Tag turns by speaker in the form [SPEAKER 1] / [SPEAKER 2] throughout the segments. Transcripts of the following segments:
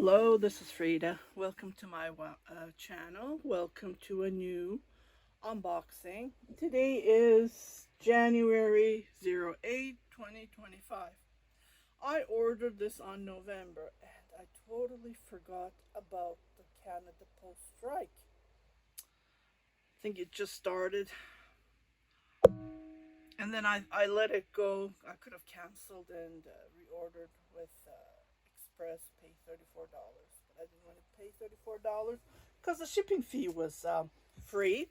[SPEAKER 1] Hello, this is Frida. Welcome to my channel. Welcome to a new unboxing. Today is January 08, 2025. I ordered this on November and I totally forgot about the Canada Post strike. I think it just started and then I let it go. I could have canceled and reordered with Express, pay $34, but I didn't want to pay $34 because the shipping fee was free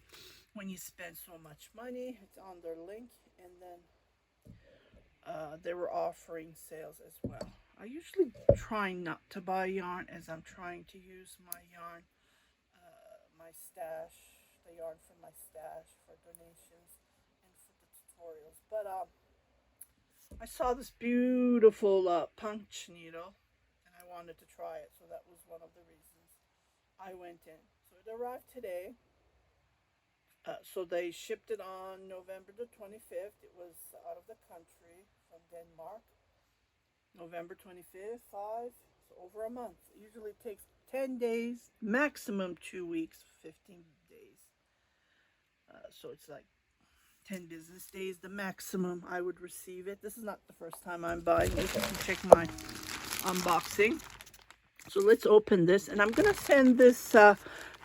[SPEAKER 1] when you spend so much money. It's on their link, and then they were offering sales as well. I usually try not to buy yarn as I'm trying to use my yarn, my stash, the yarn from my stash for donations and for the tutorials. But I saw this beautiful punch needle and I wanted to try it, so that was one of the reasons I went in. So it arrived today. So they shipped it on November the 25th. It was out of the country from Denmark. November 25th, so over a month. It usually takes 10 days, maximum 2 weeks, 15 days. So it's like 10 business days, the maximum I would receive it. This is not the first time I'm buying it. You can check my unboxing. So let's open this, and I'm gonna send this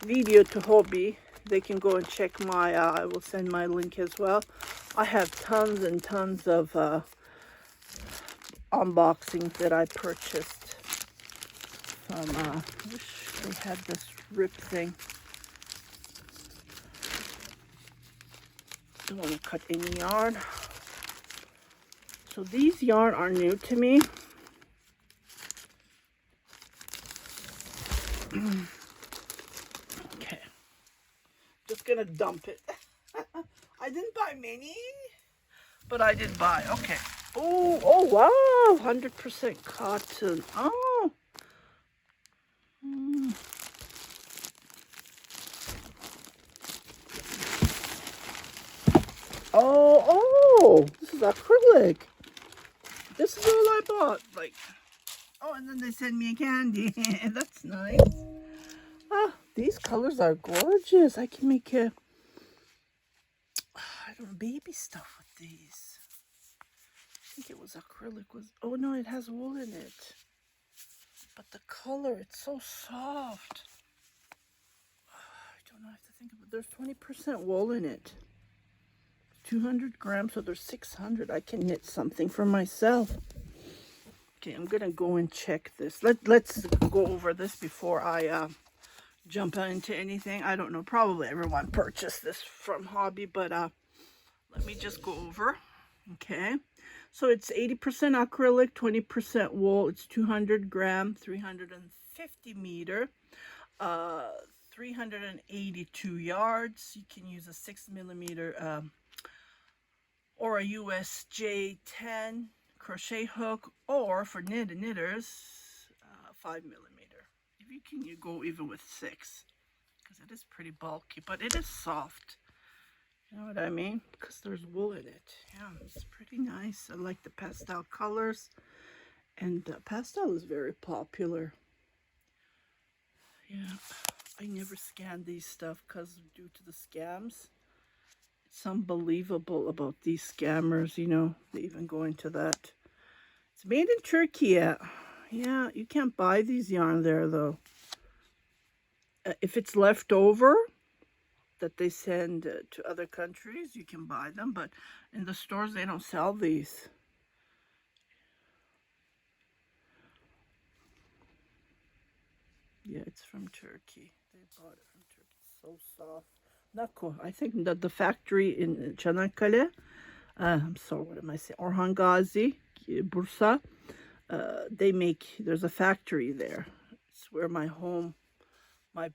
[SPEAKER 1] video to Hobbii. They can go and check my I will send my link as well. I have tons and tons of unboxings that I purchased from I wish they had this rip thing. Don't want to cut any yarn. So these yarn are new to me. Okay, just gonna dump it. I didn't buy many, but I did buy. Okay. Oh wow, 100% cotton. Oh. Oh, this is acrylic. This is all I bought. Like, oh, and then they send me a candy. That's nice. Ah, these colors are gorgeous. I can make I don't know, baby stuff with these. I think it was acrylic. Oh no, it has wool in it. But the color, it's so soft. I don't know, I have to think of it. There's 20% wool in it. 200 grams, so there's 600. I can knit something for myself. Okay, I'm gonna go and check this. Let's go over this before I jump into anything. I don't know, probably everyone purchased this from Hobbii, but let me just go over. Okay, so it's 80% acrylic, 20% wool. It's 200 gram, 350 meter, 382 yards. You can use a 6mm or a USJ 10 crochet hook, or for knitters, 5mm. If you can, you go even with 6, because it is pretty bulky, but it is soft. You know what I mean? Because there's wool in it. Yeah, it's pretty nice. I like the pastel colors, and pastel is very popular. Yeah, I never scan these stuff because due to the scams. It's unbelievable about these scammers, you know, they even go into that. It's made in Turkey. Yeah, you can't buy these yarn there though. If it's left over that they send to other countries, you can buy them, but in the stores they don't sell these. Yeah, it's from Turkey. They bought it from Turkey. So soft. Not cool. I think that the factory in Çanakkale, I'm sorry, what am I saying? Orhan Gazi, Bursa, they make, there's a factory there. It's where my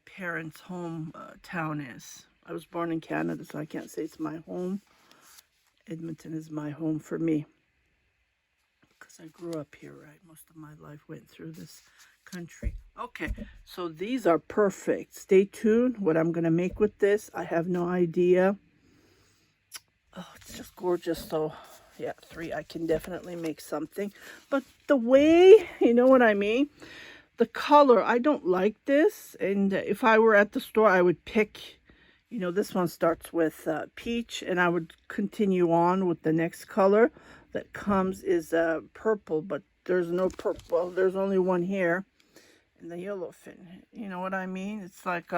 [SPEAKER 1] parents' home town is. I was born in Canada, so I can't say it's my home. Edmonton is my home for me, because I grew up here, right? Most of my life went through this country. Okay, so these are perfect. Stay tuned what I'm gonna make with this. I have no idea. Oh, it's just gorgeous. So yeah, 3, I can definitely make something, but the way, you know what I mean, The color, I don't like this. And if I were at the store, I would pick, you know, this one starts with peach, and I would continue on with the next color that comes is purple, but there's no purple. There's only one here, and the yellowfin. You know what I mean? It's like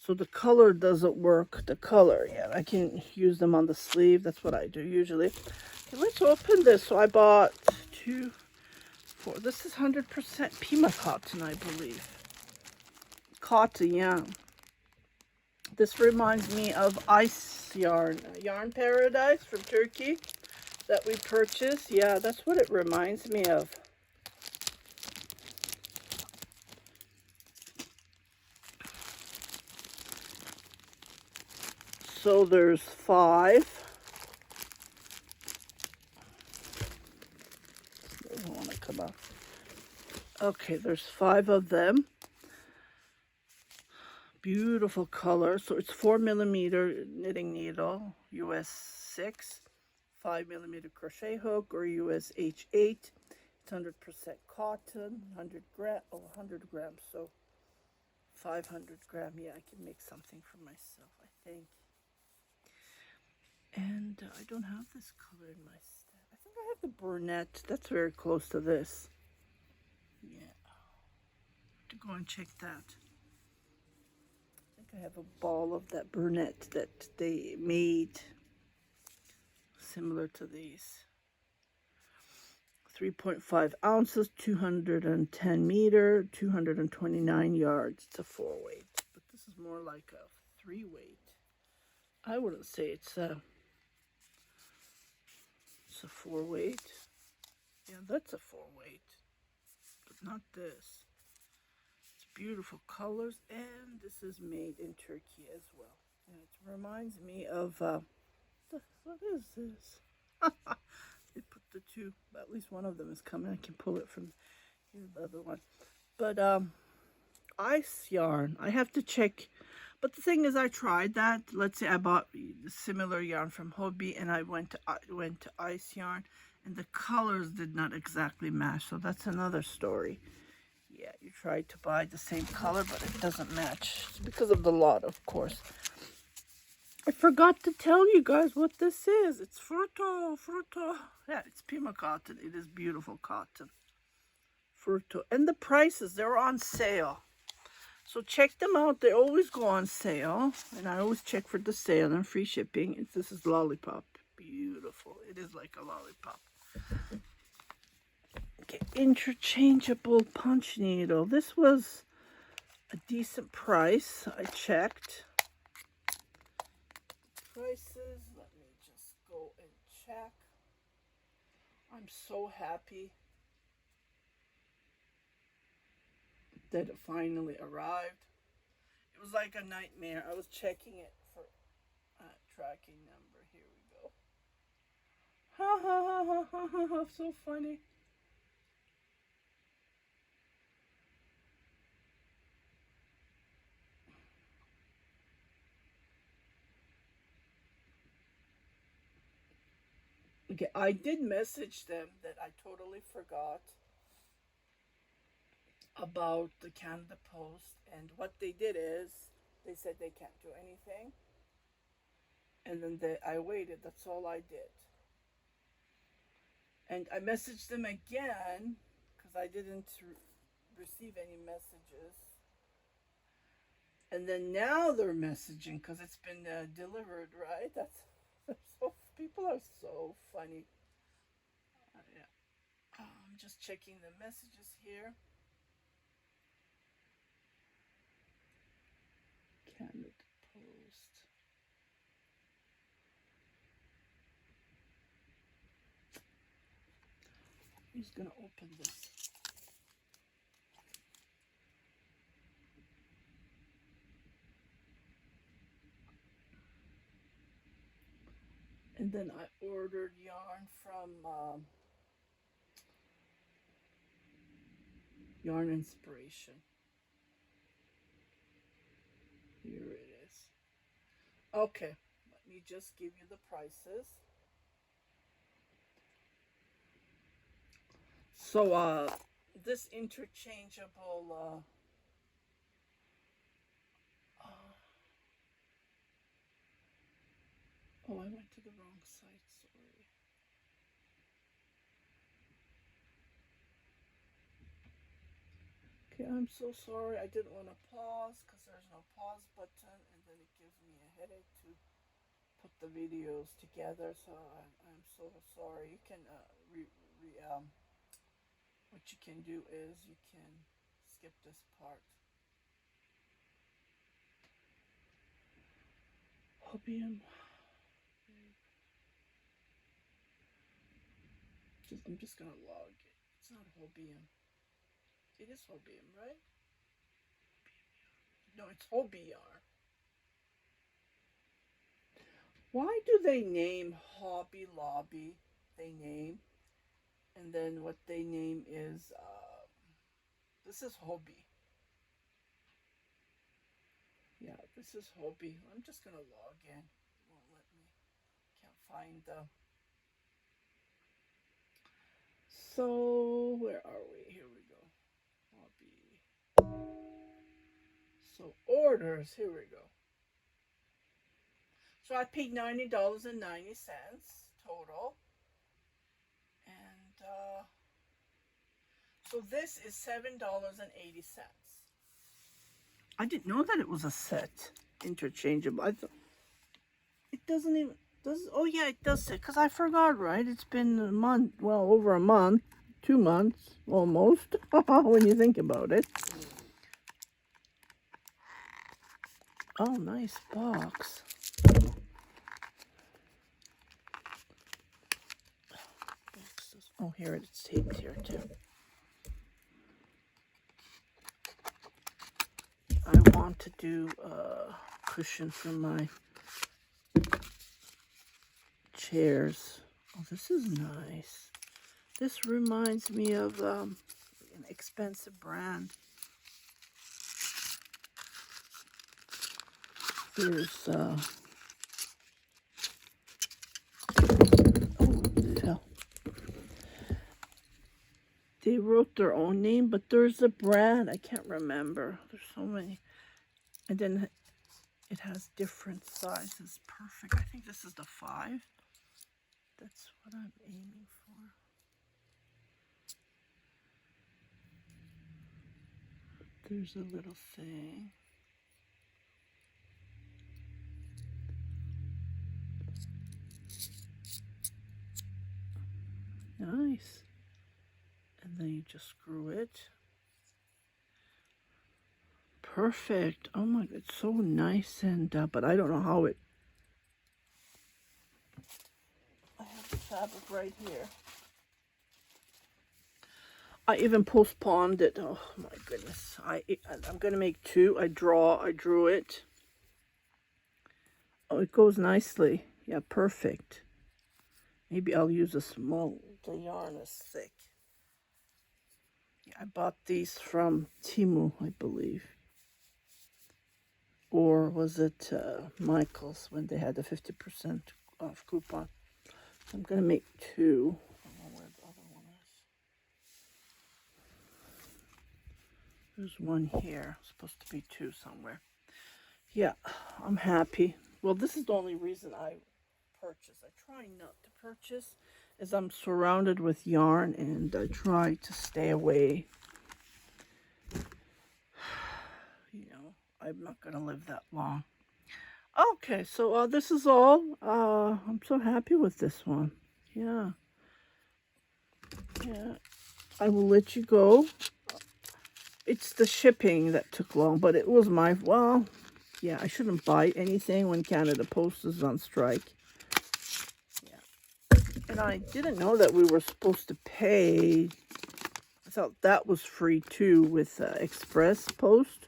[SPEAKER 1] so the color doesn't work. The color, yeah, I can use them on the sleeve. That's what I do usually. Okay, let's open this. So I bought 2, 4. This is 100% Pima cotton, I believe. Cotton, yeah. This reminds me of ice yarn, Yarn Paradise from Turkey that we purchased. Yeah, that's what it reminds me of. So there's 5. Doesn't want to come out. Okay, there's 5 of them. Beautiful color. So it's 4mm knitting needle, US 6, 5mm crochet hook, or US H8. It's 100% cotton, 100 grams. So 500 gram. Yeah, I can make something for myself, I think. And I don't have this color in my set. I think I have the brunette. That's very close to this. Yeah. To go and check that. I think I have a ball of that brunette that they made similar to these. 3.5 ounces, 210 meter, 229 yards. It's a 4-weight, but this is more like a 3-weight. I wouldn't say it's a 4-weight. Yeah, that's a 4-weight, but not this. It's beautiful colors, and this is made in Turkey as well. And it reminds me of, what is this? They put the 2, but at least one of them is coming. I can pull it from here, the other one. But, ice yarn, I have to check. But the thing is, I tried that. Let's say I bought similar yarn from Hobbii, and I went to ice yarn, and the colors did not exactly match. So that's another story. Yeah, you tried to buy the same color, but it doesn't match. It's because of the lot, of course. I forgot to tell you guys what this is. It's Fruto. Yeah, it's Pima cotton. It is beautiful cotton. Fruto. And the prices, they're on sale. So check them out. They always go on sale. And I always check for the sale and free shipping. This is Lollipop. Beautiful. It is like a lollipop. Okay, interchangeable punch needle. This was a decent price. I checked. Prices. Let me just go and check. I'm so happy that it finally arrived. It was like a nightmare. I was checking it for tracking number. Here we go. Ha ha ha ha ha ha ha. So funny. Okay, I did message them that I totally forgot about the Canada Post, and what they did is they said they can't do anything, and then I waited. That's all I did. And I messaged them again because I didn't receive any messages. And then now they're messaging because it's been delivered, right? That's so, people are so funny. Yeah. I'm just checking the messages here. Canada Post. He's gonna open this. And then I ordered yarn from Yarn Inspiration. Here it is. Okay, let me just give you the prices. So this interchangeable oh, I went to the wrong site, sorry. Okay, I'm so sorry. I didn't want to pause because there's no pause button, and then it gives me a headache to put the videos together. So I'm so sorry. You can what you can do is you can skip this part. Hobbii. I'm just gonna log it. It's not Hobbii. It is Hobbii, right? No, it's Hobbii. Why do they name Hobby Lobby? They name, and then what they name is this is Hobbii. Yeah, this is Hobbii. I'm just gonna log in. It won't let me. Can't find the. So where are we? Here we go. Hobbii. So orders. Here we go. So I paid $90.90 total, and so this is $7.80. I didn't know that it was a set, interchangeable. I thought it doesn't even does. Oh yeah, it does say because I forgot. Right, it's been a month. Well, over a month, 2 months almost. When you think about it. Oh, nice box. Oh, here it's taped here too. I want to do a cushion for my chairs. Oh, this is nice. This reminds me of an expensive brand. There's oh, it fell. They wrote their own name, but there's a brand I can't remember. There's so many, and then it has different sizes. Perfect. I think this is the 5. That's what I'm aiming for. There's a little thing. Nice. And then you just screw it. Perfect. Oh my god, it's so nice. And but I don't know how it. I have the fabric right here. I even postponed it. Oh my goodness. I'm gonna make 2. I drew it. Oh, it goes nicely. Yeah, perfect. Maybe I'll use a small. The yarn is thick. Yeah, I bought these from Temu, I believe. Or was it Michael's when they had a 50% off coupon? I'm gonna make 2. I don't know where the other one is. There's one here. It's supposed to be 2 somewhere. Yeah, I'm happy. Well, this is the only reason I purchase. I try not to purchase as I'm surrounded with yarn, and I try to stay away. You know, I'm not gonna live that long. Okay, so this is all. I'm so happy with this one. Yeah. I will let you go. It's the shipping that took long, but it was my, well, yeah, I shouldn't buy anything when Canada Post is on strike. Yeah. And I didn't know that we were supposed to pay. I thought that was free too with Express Post.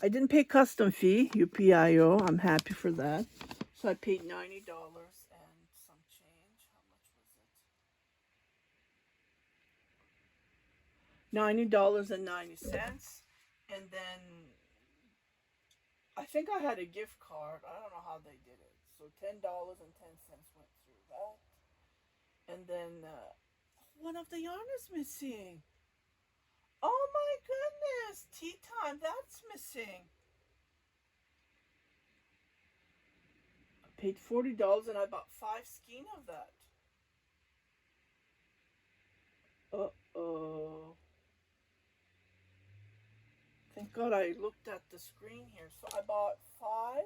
[SPEAKER 1] I didn't pay custom fee, UPIO. I'm happy for that. So I paid $90 and some change. How much was it? $90.90. And then I think I had a gift card. I don't know how they did it. So $10.10 went through that. And then one of the yarn is missing. goodness, tea time, that's missing. I paid $40 and I bought 5 skein of that. Uh-oh. Thank God I looked at the screen here. So I bought 5.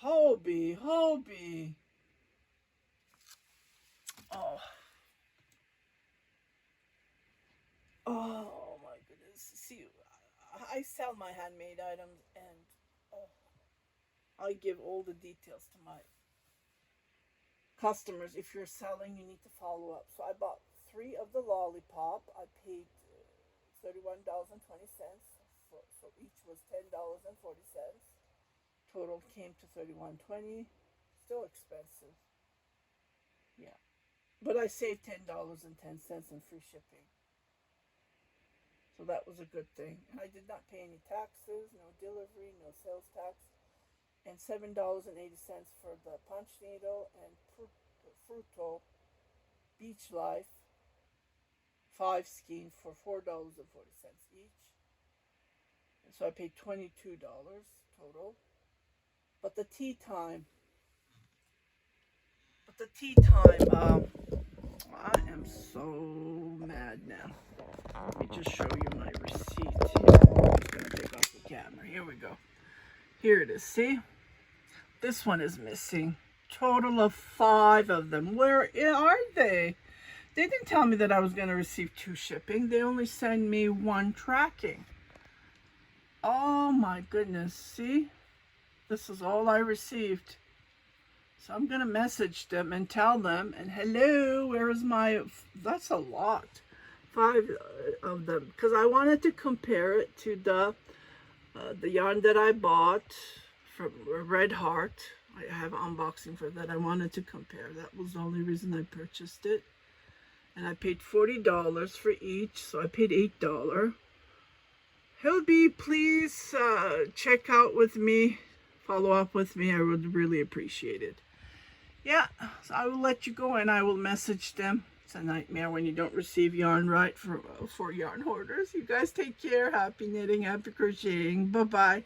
[SPEAKER 1] Hobbii, Hobbii. Oh. Oh my goodness. See, I sell my handmade items and I give all the details to my customers. If you're selling, you need to follow up. So I bought 3 of the lollipop. I paid $31.20. So each was $10.40. Total came to $31.20. Still expensive. Yeah. But I saved $10.10 in free shipping. So that was a good thing. And I did not pay any taxes, no delivery, no sales tax. And $7.80 for the punch needle and Fruto Beach Life 5 skein for $4.40 each. And so I paid $22 total. But the tea time, I am so mad now. Let me just show you my receipt here. I'm just going to take off the camera. Here we go. Here it is. See? This one is missing. Total of 5 of them. Where are they? They didn't tell me that I was going to receive 2 shipping. They only send me 1 tracking. Oh my goodness. See? This is all I received. So I'm going to message them and tell them, and hello, where is my, that's a lot. 5 of them. Because I wanted to compare it to the yarn that I bought from Red Heart. I have unboxing for that. I wanted to compare. That was the only reason I purchased it. And I paid $40 for each, so I paid $8. Hobbii, please check out with me. Follow up with me. I would really appreciate it. Yeah, so I will let you go and I will message them. It's a nightmare when you don't receive yarn right for yarn hoarders. You guys take care. Happy knitting, happy crocheting. Bye-bye.